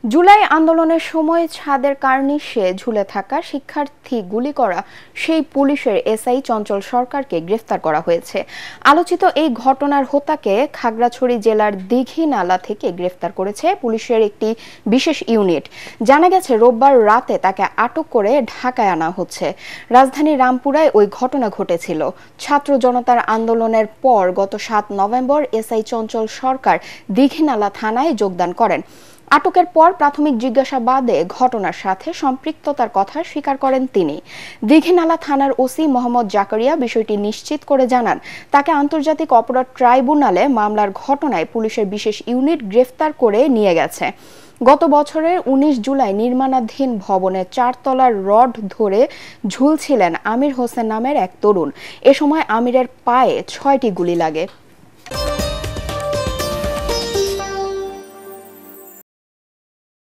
জুলাই আন্দোলনের সময় ছাদের কার্নিশে ঝুলে থাকা শিক্ষার্থী গুলি করা সেই পুলিশের এসআই চঞ্চল সরকারকে গ্রেফতার করা হয়েছে। আলোচিত এই ঘটনার হোতাকে খাগড়াছড়ি জেলার দীঘিনালা থেকে গ্রেফতার করেছে পুলিশের একটি বিশেষ ইউনিট। জানা গেছে রোববার রাতে তাকে আটক করে ঢাকায় আনা হচ্ছে। রাজধানী রামপুরায় ওই ঘটনা ঘটেছিল। ছাত্র জনতার আন্দোলনের পর গত ৭ নভেম্বর এসআই চঞ্চল সরকার দীঘিনালা থানায় যোগদান করেন। আটকের পর প্রাথমিক জিজ্ঞাসাবাদে ঘটনার সাথে সম্পৃক্ততার কথা স্বীকার করেন তিনি। দীঘিনালা থানার ওসি মোহাম্মদ জাকারিয়া বিষয়টি নিশ্চিত করে জানান, তাকে আন্তর্জাতিক অপরাধ ট্রাইব্যুনালে মামলার ঘটনায় পুলিশের বিশেষ ইউনিট গ্রেফতার করে নিয়ে গেছে। গত বছরের ১৯ জুলাই নির্মাণাধীন ভবনের ৪ তলার রড ধরে ঝুলছিলেন আমির হোসেন নামের এক তরুণ। এ সময় আমিরের পায়ে ৬টি গুলি লাগে।